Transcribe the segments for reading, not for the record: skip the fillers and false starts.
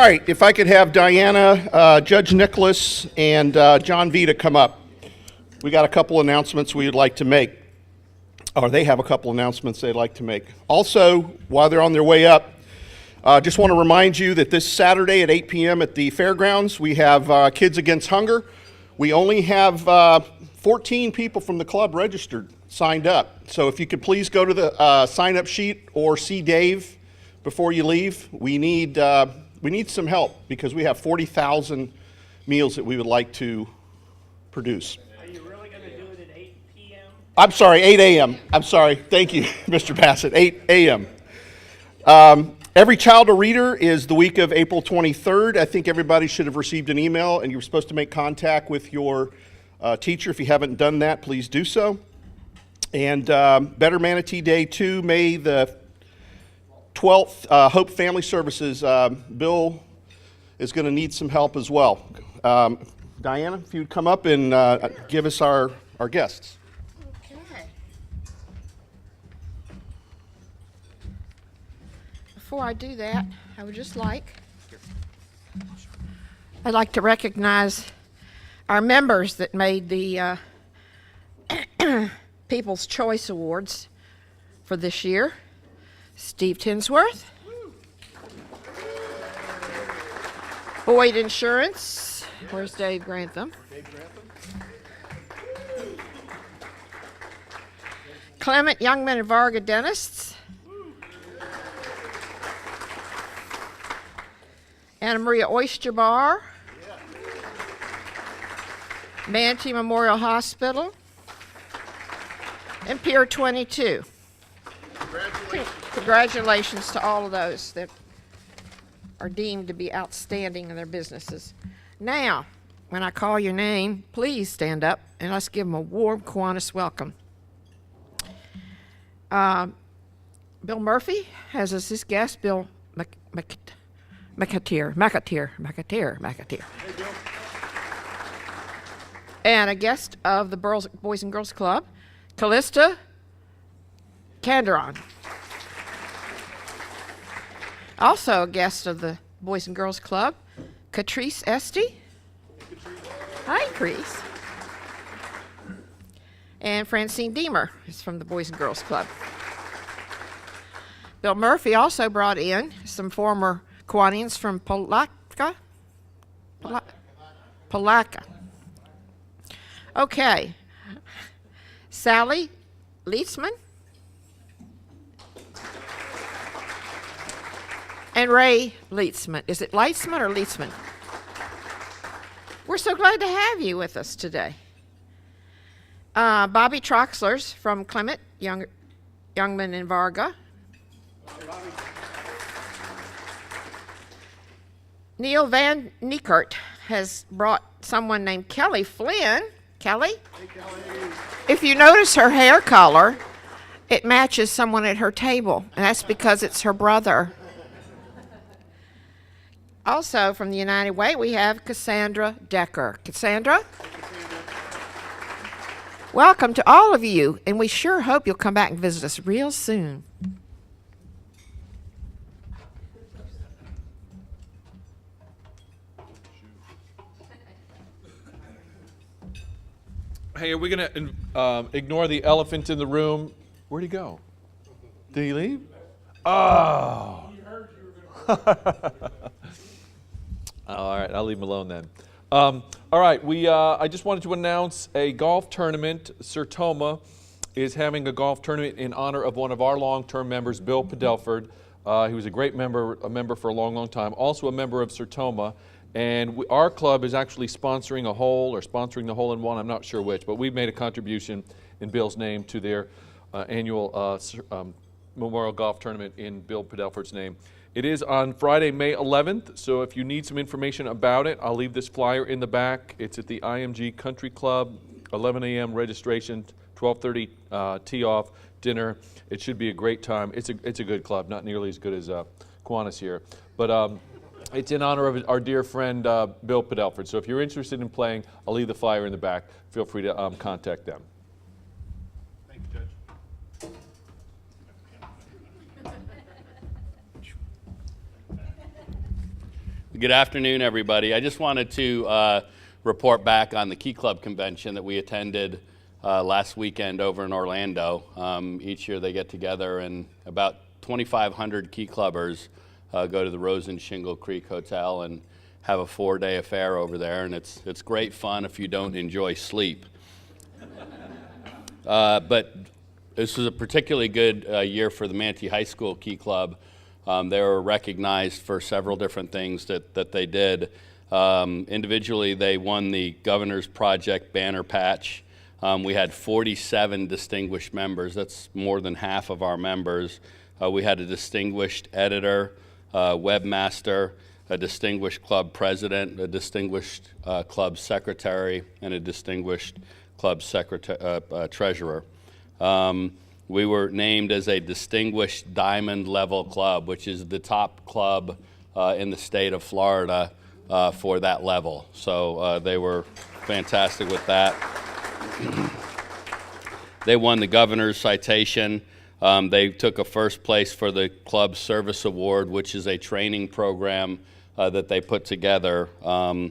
right, if I could have Diana, Judge Nicholas, and John Vita come up. We got a couple announcements we would like to make, or they have a couple announcements they'd like to make. Also, while they're on their way up, just want to remind you that this Saturday at 8 p.m. at the fairgrounds, we have Kids Against Hunger. We only have 14 people from the club registered, signed up. So if you could please go to the sign-up sheet or see Dave before you leave. We need some help because we have 40,000 meals that we would like to produce. Are you really going to do it at 8 p.m.? I'm sorry, 8 a.m. I'm sorry. Thank you, Mr. Bassett. 8 a.m. Every Child a Reader is the week of April 23rd. I think everybody should have received an email, and you're supposed to make contact with your teacher. If you haven't done that, please do so. And Better Manatee Day 2, May the 12th, Hope Family Services. Bill is going to need some help as well. Diana, if you'd come up and give us our guests. Okay. Before I do that, I would just I'd like to recognize our members that made the People's Choice Awards for this year. Steve Tinsworth, Boyd Insurance. Where's Dave Grantham? Clement Youngman and Varga Dentists. Anna Maria Oyster Bar. Manatee Memorial Hospital. And Pier 22. Congratulations to all of those that are deemed to be outstanding in their businesses. Now, when I call your name, please stand up and let's give them a warm Kiwanis welcome. Bill Murphy has as his guest Bill McAteer. Hey, Bill. And a guest of the Boys and Girls Club, Calista Canderon. Also a guest of the Boys and Girls Club, Catrice Esty. Hi, Catrice. And Francine Deemer is from the Boys and Girls Club. Bill Murphy also brought in some former Kiwanians from Palatka. Okay. Sally Leitzman. And Ray Leitzman. Is it Leitzman or Leitzman? We're so glad to have you with us today. Bobby Troxler's from Clement, Youngman and Varga. Neil Van Niekert has brought someone named Kelly Flynn. Kelly? Hey, Kelly. If you notice her hair color, it matches someone at her table, and that's because it's her brother. Also, from the United Way, we have Cassandra Decker. Cassandra? Welcome to all of you, and we sure hope you'll come back and visit us real soon. Hey, are we going to ignore the elephant in the room? Where'd he go? Did he leave? Oh. All right, I'll leave him alone then. All right, I just wanted to announce a golf tournament. Sertoma is having a golf tournament in honor of one of our long-term members, Bill Padelford. He was a great member, for a long, long time, also a member of Sertoma. And our club is actually sponsoring a hole, or sponsoring the hole-in-one, I'm not sure which, but we've made a contribution in Bill's name to their annual Memorial Golf Tournament in Bill Padelford's name. It is on Friday, May 11th, so if you need some information about it, I'll leave this flyer in the back. It's at the IMG Country Club, 11 a.m. registration, 12:30 tee-off, dinner. It should be a great time. It's a good club, not nearly as good as Kiwanis here. But it's in honor of our dear friend Bill Padelford. So if you're interested in playing, I'll leave the flyer in the back. Feel free to contact them. Thank you, Judge. Good afternoon, everybody. I just wanted to report back on the Key Club convention that we attended last weekend over in Orlando. Each year they get together, and about 2,500 Key Clubbers go to the Rose and Shingle Creek Hotel and have a 4-day affair over there, and it's great fun if you don't enjoy sleep. But this was a particularly good year for the Manatee High School Key Club. They were recognized for several different things that they did. Individually, they won the Governor's Project Banner Patch. We had 47 distinguished members. That's more than half of our members. We had a distinguished editor, webmaster, a distinguished club president, a distinguished club secretary, and a distinguished club treasurer. We were named as a distinguished diamond level club, which is the top club in the state of Florida for that level. So they were fantastic with that. They won the governor's citation. They took a first place for the Club Service Award, which is a training program that they put together for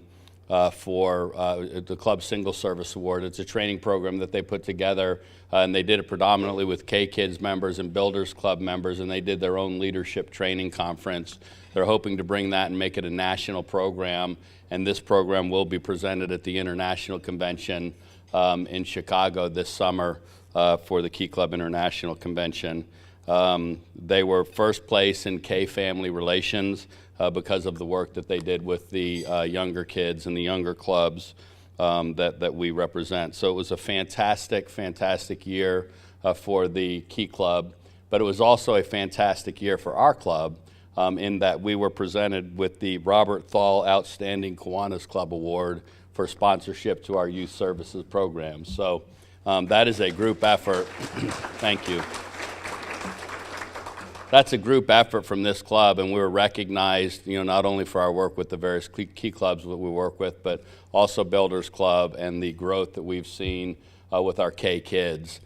the Club Single Service Award. It's a training program that they put together, and they did it predominantly with K-Kids members and Builders Club members, and they did their own leadership training conference. They're hoping to bring that and make it a national program, and this program will be presented at the International Convention in Chicago this summer for the Key Club International Convention. They were first place in K-family relations because of the work that they did with the younger kids and the younger clubs that we represent. So it was a fantastic, fantastic year for the Key Club, but it was also a fantastic year for our club in that we were presented with the Robert Thal Outstanding Kiwanis Club Award for sponsorship to our youth services program. So that is a group effort. Thank you. That's a group effort from this club, and we were recognized, not only for our work with the various key clubs that we work with, but also Builders Club and the growth that we've seen with our K-Kids.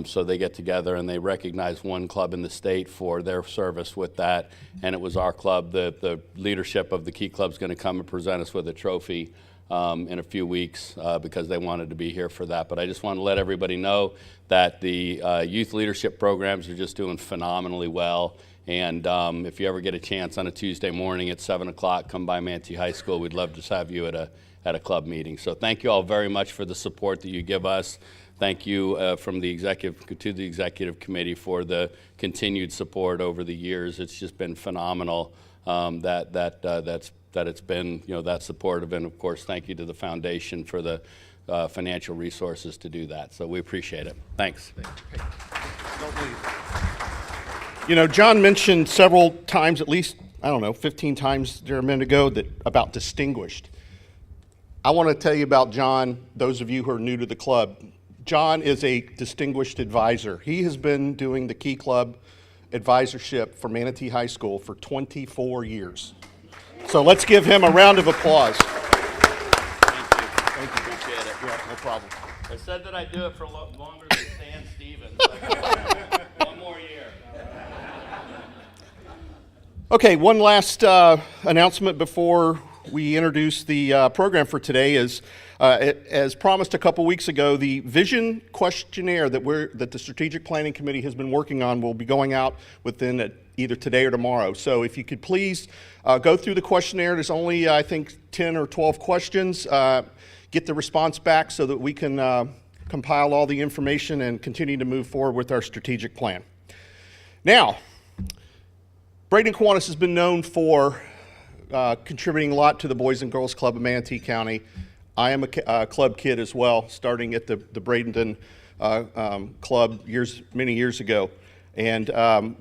So they get together and they recognize one club in the state for their service with that, and it was our club. The leadership of the Key Club is going to come and present us with a trophy in a few weeks because they wanted to be here for that. But I just want to let everybody know that the youth leadership programs are just doing phenomenally well. And if you ever get a chance on a Tuesday morning at 7 o'clock, come by Manatee High School. We'd love to have you at a club meeting. So thank you all very much for the support that you give us. Thank you from the executive to the executive committee for the continued support over the years. It's just been phenomenal that it's been that supportive, and of course thank you to the foundation for the financial resources to do that. So we appreciate it. Thanks. John mentioned several times, at least 15 times there a minute ago, about distinguished. I want to tell you about John. Those of you who are new to the club, John is a distinguished advisor. He has been doing the Key Club advisorship for Manatee High School for 24 years. So let's give him a round of applause. Thank you. Appreciate it. Yeah, no problem. I said that I'd do it for longer than Stan Stevens. One more year. Okay, one last announcement before we introduce the program for today is, as promised a couple weeks ago, the vision questionnaire that the Strategic Planning Committee has been working on will be going out within either today or tomorrow. So if you could please go through the questionnaire. There's only, I think, 10 or 12 questions. Get the response back so that we can compile all the information and continue to move forward with our strategic plan. Now, Bradenton Kiwanis has been known for contributing a lot to the Boys and Girls Club of Manatee County. I am a club kid as well, starting at the Bradenton Club many years ago. And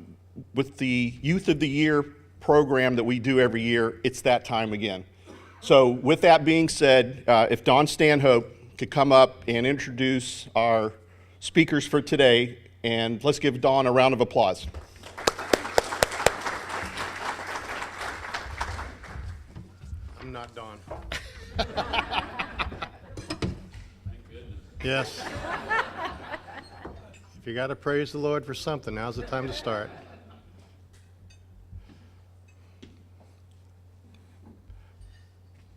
with the Youth of the Year program that we do every year, it's that time again. So with that being said, if Don Stanhope could come up and introduce our speakers for today, and let's give Don a round of applause. I'm not Don. Yes. If you got to praise the Lord for something, now's the time to start.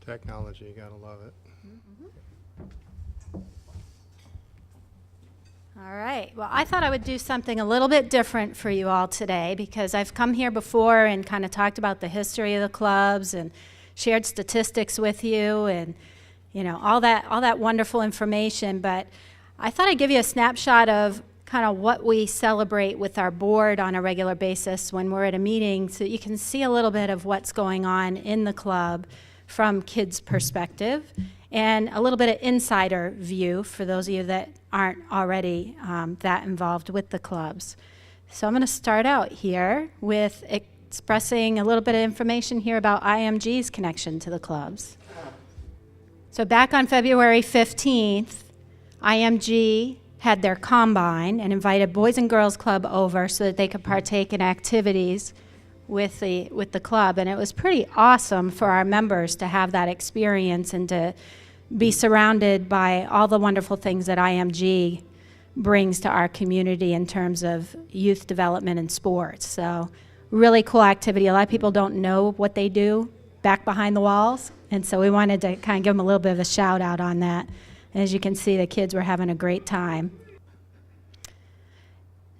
Technology, you gotta love it. All right. Well, I thought I would do something a little bit different for you all today because I've come here before and kind of talked about the history of the clubs and shared statistics with you and, you know, all that wonderful information. But I thought I'd give you a snapshot of kind of what we celebrate with our board on a regular basis when we're at a meeting so that you can see a little bit of what's going on in the club from kids' perspective and a little bit of insider view for those of you that aren't already that involved with the clubs. So I'm going to start out here with expressing a little bit of information here about IMG's connection to the clubs. So back on February 15th, IMG had their combine and invited Boys and Girls Club over so that they could partake in activities with the club. And it was pretty awesome for our members to have that experience and to be surrounded by all the wonderful things that IMG brings to our community in terms of youth development and sports. So really cool activity. A lot of people don't know what they do back behind the walls, and so we wanted to kind of give them a little bit of a shout out on that. And as you can see, the kids were having a great time.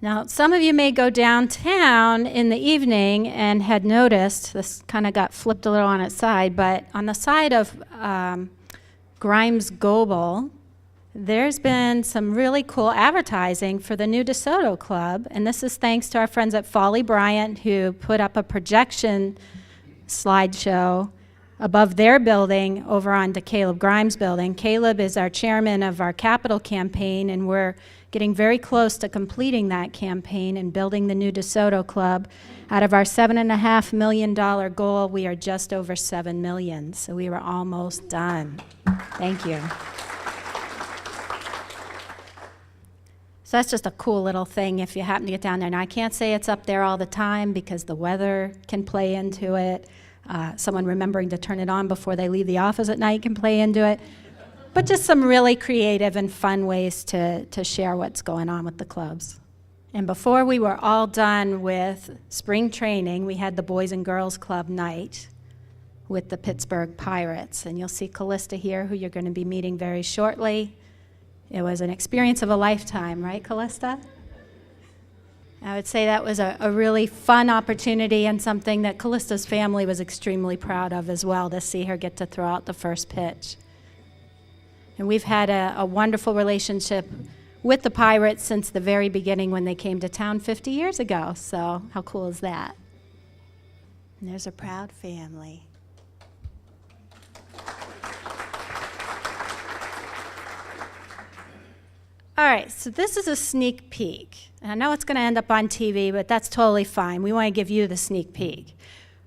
Now, some of you may go downtown in the evening and had noticed, this kind of got flipped a little on its side, but on the side of Grimes Goebel, there's been some really cool advertising for the new DeSoto Club, and this is thanks to our friends at Folly Bryant who put up a projection slideshow above their building over on the Caleb Grimes building. Caleb is our chairman of our capital campaign, and we're getting very close to completing that campaign and building the new DeSoto Club. Out of our $7.5 million goal, we are just over $7 million, so we were almost done. Thank you. So that's just a cool little thing if you happen to get down there. Now, I can't say it's up there all the time because the weather can play into it. Someone remembering to turn it on before they leave the office at night can play into it. But just some really creative and fun ways to share what's going on with the clubs. And before we were all done with spring training, we had the Boys and Girls Club night with the Pittsburgh Pirates. And you'll see Calista here, who you're going to be meeting very shortly. It was an experience of a lifetime, right, Calista? I would say that was a really fun opportunity and something that Calista's family was extremely proud of as well, to see her get to throw out the first pitch. And we've had a wonderful relationship with the Pirates since the very beginning when they came to town 50 years ago. So how cool is that? And there's a proud family. All right, so this is a sneak peek. And I know it's going to end up on TV, but that's totally fine. We want to give you the sneak peek.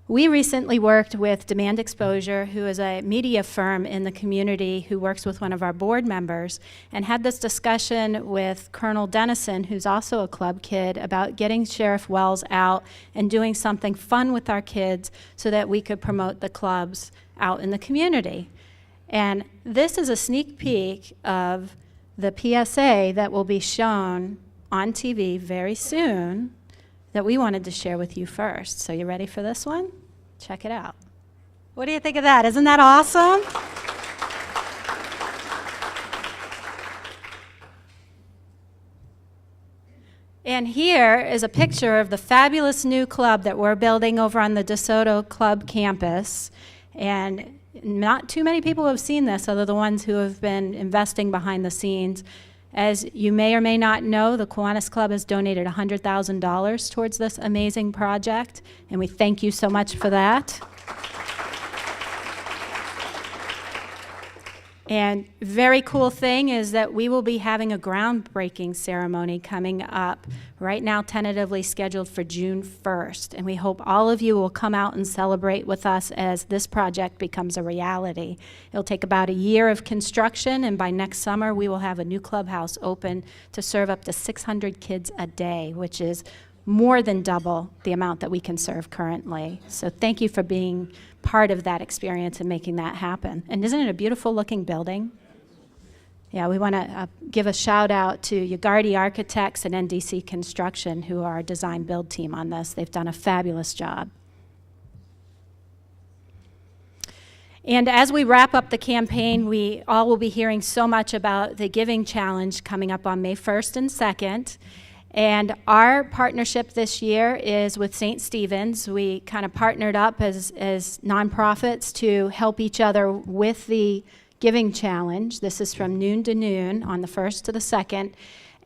We recently worked with Demand Exposure, who is a media firm in the community who works with one of our board members, and had this discussion with Colonel Dennison, who's also a club kid, about getting Sheriff Wells out and doing something fun with our kids so that we could promote the clubs out in the community. And this is a sneak peek of the PSA that will be shown on TV very soon that we wanted to share with you first. So you ready for this one? Check it out. What do you think of that? Isn't that awesome? And here is a picture of the fabulous new club that we're building over on the DeSoto Club campus. And not too many people have seen this, other than the ones who have been investing behind the scenes. As you may or may not know, the Kiwanis Club has donated $100,000 towards this amazing project, and we thank you so much for that. And very cool thing is that we will be having a groundbreaking ceremony coming up right now, tentatively scheduled for June 1st. And we hope all of you will come out and celebrate with us as this project becomes a reality. It'll take about a year of construction, and by next summer we will have a new clubhouse open to serve up to 600 kids a day, which is more than double the amount that we can serve currently. So thank you for being part of that experience and making that happen. And isn't it a beautiful looking building? Yeah, we want to give a shout out to Yagardi Architects and NDC Construction, who are our design build team on this. They've done a fabulous job. And as we wrap up the campaign, we all will be hearing so much about the Giving Challenge coming up on May 1st and 2nd. And our partnership this year is with St. Stephen's. We kind of partnered up as nonprofits to help each other with the Giving Challenge. This is from noon to noon on the 1st to the 2nd.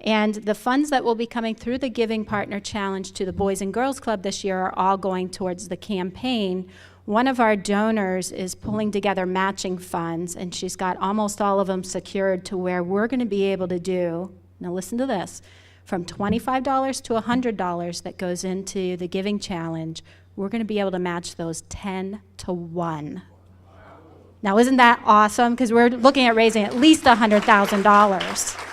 And the funds that will be coming through the Giving Partner Challenge to the Boys and Girls Club this year are all going towards the campaign. One of our donors is pulling together matching funds, and she's got almost all of them secured to where we're going to be able to do, now listen to this, from $25 to $100 that goes into the Giving Challenge, we're going to be able to match those 10 to 1. Now, isn't that awesome? Because we're looking at raising at least $100,000.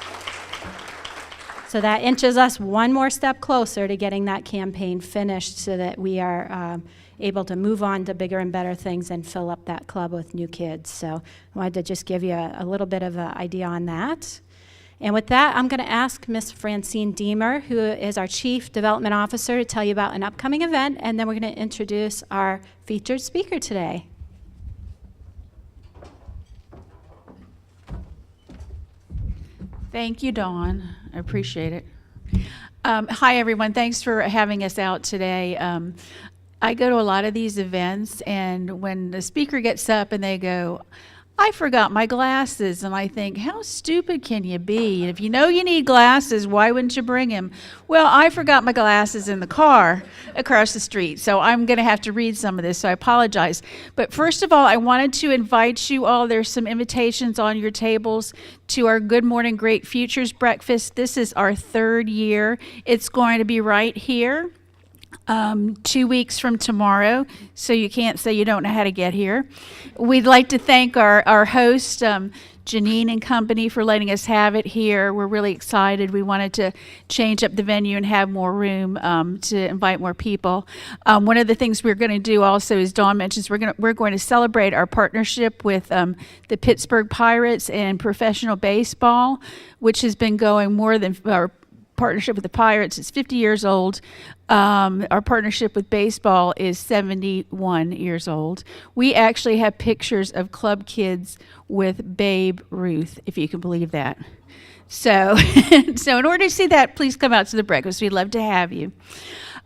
So that inches us one more step closer to getting that campaign finished so that we are able to move on to bigger and better things and fill up that club with new kids. So I wanted to just give you a little bit of an idea on that. And with that, I'm going to ask Ms. Francine Deemer, who is our Chief Development Officer, to tell you about an upcoming event, and then we're going to introduce our featured speaker today. Thank you, Dawn. I appreciate it. Hi, everyone. Thanks for having us out today. I go to a lot of these events, and when the speaker gets up and they go, I forgot my glasses, and I think, how stupid can you be? If you know you need glasses, why wouldn't you bring them? Well, I forgot my glasses in the car across the street, so I'm going to have to read some of this, so I apologize. But first of all, I wanted to invite you all. There's some invitations on your tables to our Good Morning Great Futures breakfast. This is our 3rd year. It's going to be right here. 2 weeks from tomorrow, so you can't say you don't know how to get here. We'd like to thank our host, Janine and company, for letting us have it here. We're really excited. We wanted to change up the venue and have more room to invite more people. One of the things we're going to do also, as Dawn mentions, we're going to celebrate our partnership with the Pittsburgh Pirates and professional baseball, which has been going more than our partnership with the Pirates is 50 years old. Our partnership with baseball is 71 years old. We actually have pictures of club kids with Babe Ruth, if you can believe that. So, so in order to see that, please come out to the breakfast. We'd love to have you.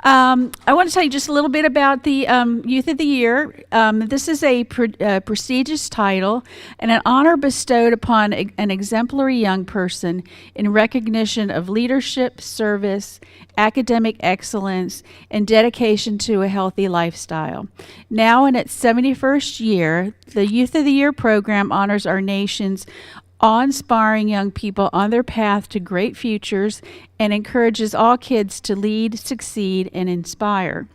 I want to tell you just a little bit about the Youth of the Year. This is a prestigious title and an honor bestowed upon an exemplary young person in recognition of leadership, service, academic excellence, and dedication to a healthy lifestyle. Now in its 71st year, the Youth of the Year program honors our nation's awe-inspiring young people on their path to great futures and encourages all kids to lead, succeed, and inspire.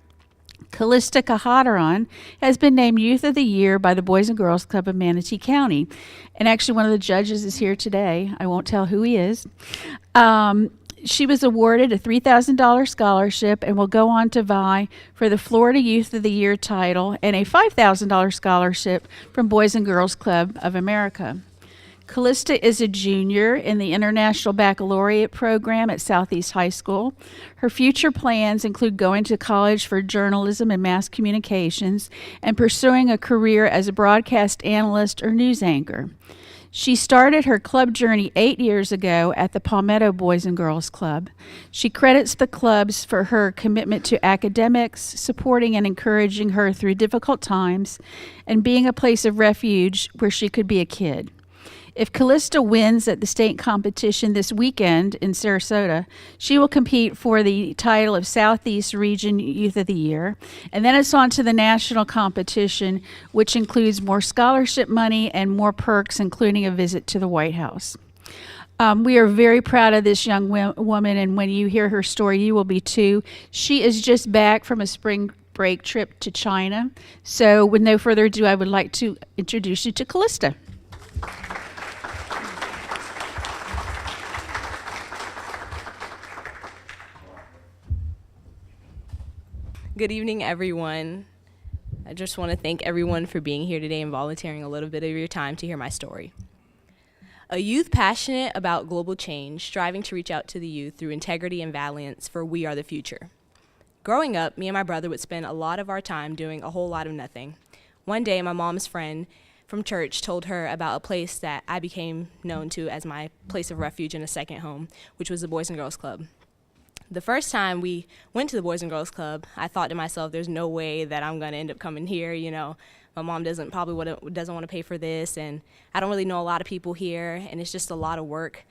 Calista Kahadaran has been named Youth of the Year by the Boys and Girls Club of Manatee County. And actually one of the judges is here today. I won't tell who he is. She was awarded a $3,000 scholarship and will go on to vie for the Florida Youth of the Year title and a $5,000 scholarship from Boys and Girls Club of America. Calista is a junior in the International Baccalaureate program at Southeast High School. Her future plans include going to college for journalism and mass communications and pursuing a career as a broadcast analyst or news anchor. She started her club journey 8 years ago at the Palmetto Boys and Girls Club. She credits the clubs for her commitment to academics, supporting and encouraging her through difficult times, and being a place of refuge where she could be a kid. If Calista wins at the state competition this weekend in Sarasota, she will compete for the title of Southeast Region Youth of the Year. And then it's on to the national competition, which includes more scholarship money and more perks, including a visit to the White House. We are very proud of this young woman, and when you hear her story, you will be too. She is just back from a spring break trip to China. So with no further ado, I would like to introduce you to Calista. Good evening, everyone. I just want to thank everyone for being here today and volunteering a little bit of your time to hear my story. A youth passionate about global change, striving to reach out to the youth through integrity and valiance, for we are the future. Growing up, me and my brother would spend a lot of our time doing a whole lot of nothing. One day, my mom's friend from church told her about a place that I became known to as my place of refuge and a second home, which was the Boys and Girls Club. The first time we went to the Boys and Girls Club, I thought to myself, there's no way that I'm going to end up coming here. You know, my mom doesn't want to pay for this, and I don't really know a lot of people here, and it's just a lot of work.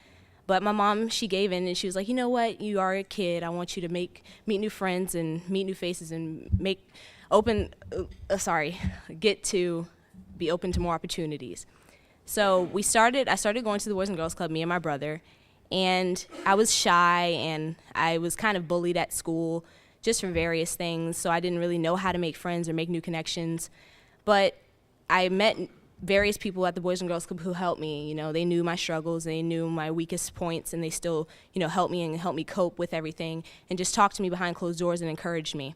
But my mom, she gave in, and she was like, you know what, you are a kid. I want you to meet new friends and meet new faces and get to be open to more opportunities. So I started going to the Boys and Girls Club, me and my brother, and I was shy and I was kind of bullied at school just for various things, so I didn't really know how to make friends or make new connections. But I met various people at the Boys and Girls Club who helped me. You know, they knew my struggles, they knew my weakest points, and they still, you know, helped me cope with everything and just talked to me behind closed doors and encouraged me.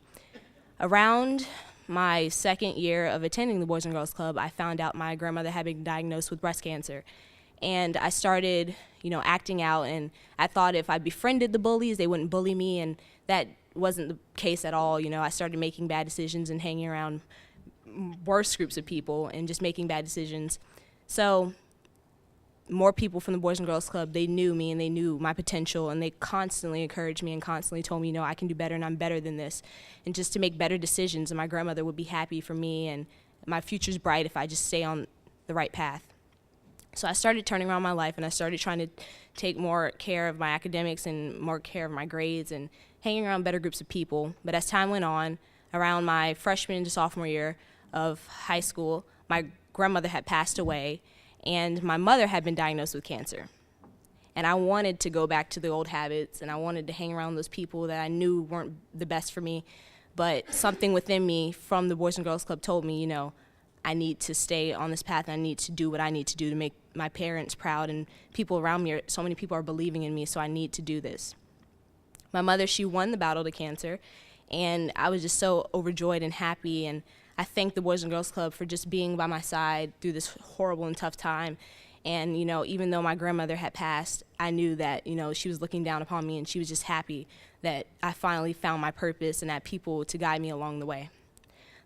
Around my second year of attending the Boys and Girls Club, I found out my grandmother had been diagnosed with breast cancer. And I started, you know, acting out, and I thought if I befriended the bullies, they wouldn't bully me, and that wasn't the case at all. You know, I started making bad decisions and hanging around worse groups of people and just making bad decisions. So more people from the Boys and Girls Club, they knew me and they knew my potential, and they constantly encouraged me and constantly told me, you know, I can do better and I'm better than this, and just to make better decisions, and my grandmother would be happy for me, and my future's bright if I just stay on the right path. So I started turning around my life, and I started trying to take more care of my academics and more care of my grades and hanging around better groups of people. But as time went on, around my freshman to sophomore year of high school, my grandmother had passed away, and my mother had been diagnosed with cancer. And I wanted to go back to the old habits, and I wanted to hang around those people that I knew weren't the best for me. But something within me from the Boys and Girls Club told me, you know, I need to stay on this path, and I need to do what I need to do to make my parents proud, and people around me, so many people are believing in me, so I need to do this. My mother, she won the battle to cancer, and I was just so overjoyed and happy, and I thank the Boys and Girls Club for just being by my side through this horrible and tough time. And, you know, even though my grandmother had passed, I knew that, you know, she was looking down upon me, and she was just happy that I finally found my purpose and had people to guide me along the way.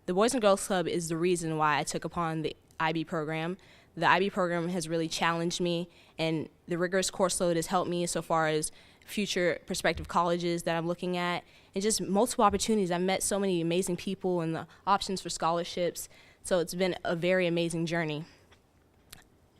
The Boys and Girls Club is the reason why I took upon the IB program. The IB program has really challenged me, and the rigorous course load has helped me so far as future prospective colleges that I'm looking at, and just multiple opportunities. I've met so many amazing people and the options for scholarships, so it's been a very amazing journey.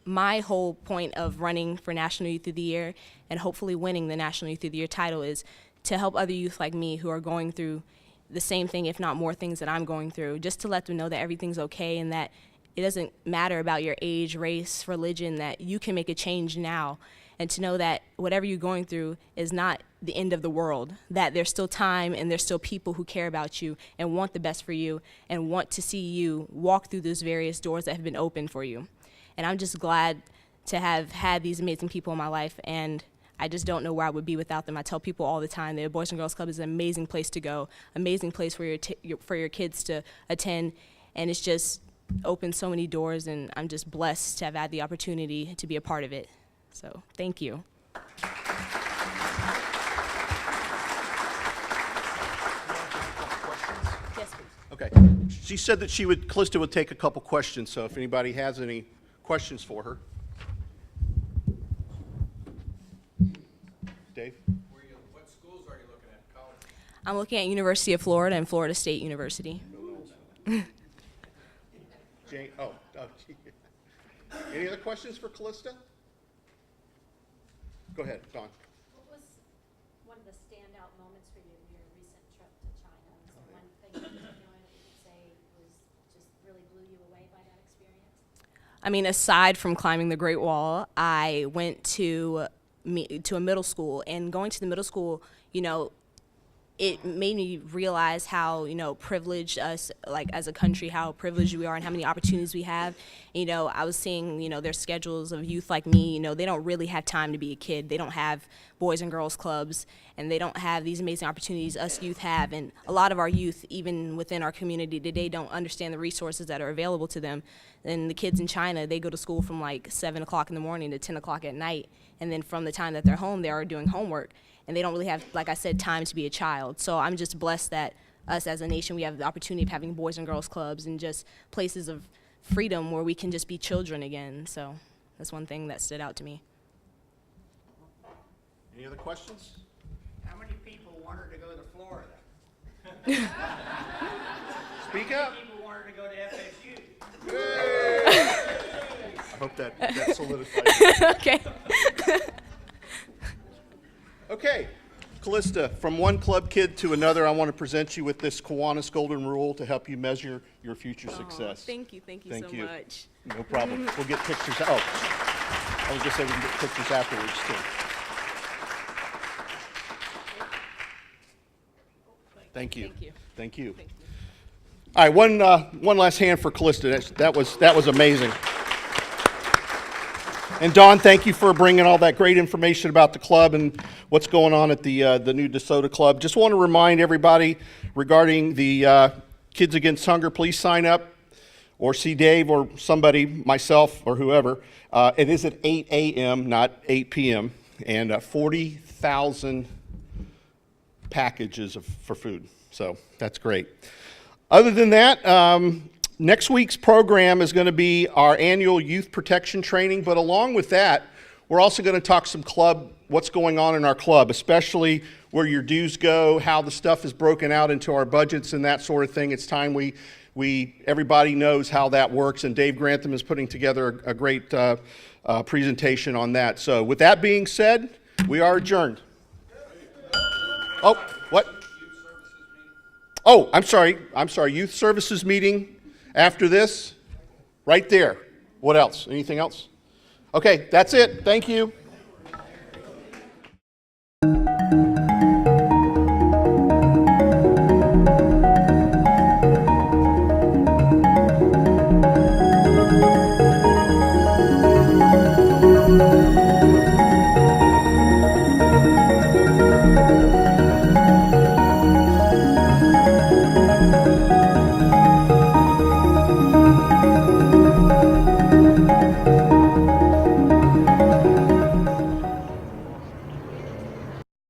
My whole point of running for National Youth of the Year and hopefully winning the National Youth of the Year title is to help other youth like me who are going through the same thing, if not more things that I'm going through, just to let them know that everything's okay and that it doesn't matter about your age, race, religion, that you can make a change now, and to know that whatever you're going through is not the end of the world, that there's still time and there's still people who care about you and want the best for you and want to see you walk through those various doors that have been opened for you. And I'm just glad to have had these amazing people in my life, and I just don't know where I would be without them. I tell people all the time that the Boys and Girls Club is an amazing place to go, amazing place for your kids to attend, and it's just opened so many doors, and I'm just blessed to have had the opportunity to be a part of it. So thank you. Yes, please. Okay. She said that Calista would take a couple questions, so if anybody has any questions for her. Dave? What schools are you looking at? College? I'm looking at University of Florida and Florida State University. Jane, gee. Any other questions for Calista? Go ahead, Don. What was one of the standout moments for you in your recent trip to China? Was there one thing in particular that you could say just really blew you away by that experience? I mean, aside from climbing the Great Wall, I went to a middle school, and going to the middle school, you know, it made me realize how, you know, privileged us, like as a country, how privileged we are and how many opportunities we have. You know, I was seeing, you know, their schedules of youth like me, you know, they don't really have time to be a kid. They don't have Boys and Girls Clubs, and they don't have these amazing opportunities us youth have. And a lot of our youth, even within our community today, don't understand the resources that are available to them. And the kids in China, they go to school from like 7 o'clock in the morning to 10 o'clock at night. And then from the time that they're home, they are doing homework. And they don't really have, like I said, time to be a child. So I'm just blessed that us as a nation, we have the opportunity of having Boys and Girls Clubs and just places of freedom where we can just be children again. So that's one thing that stood out to me. Any other questions? How many people want her to go to Florida? Speak up. People want her to go to FSU. I hope that solidifies it. Okay. Okay, Calista, from one club kid to another, I want to present you with this Kiwanis Golden Rule to help you measure your future success. Thank you Thank so you. much. No problem. We'll get pictures. Oh, I was just saying we can get pictures afterwards too. Thank you. Thank you. Thank you. All right, one last hand for Calista. That was amazing. And Dawn, thank you for bringing all that great information about the club and what's going on at the new DeSoto Club. Just want to remind everybody regarding the Kids Against Hunger. Please sign up or see Dave or somebody, myself or whoever. It is at 8 a.m., not 8 p.m., and 40,000 packages for food. So that's great. Other than that, next week's program is going to be our annual youth protection training, but along with that, we're also going to talk some club, what's going on in our club, especially where your dues go, how the stuff is broken out into our budgets and that sort of thing. It's time everybody knows how that works, and Dave Grantham is putting together a great presentation on that. So with that being said, we are adjourned. Oh, what? Oh, I'm sorry. Youth services meeting after this, right there. What else? Anything else? Okay, that's it. Thank you.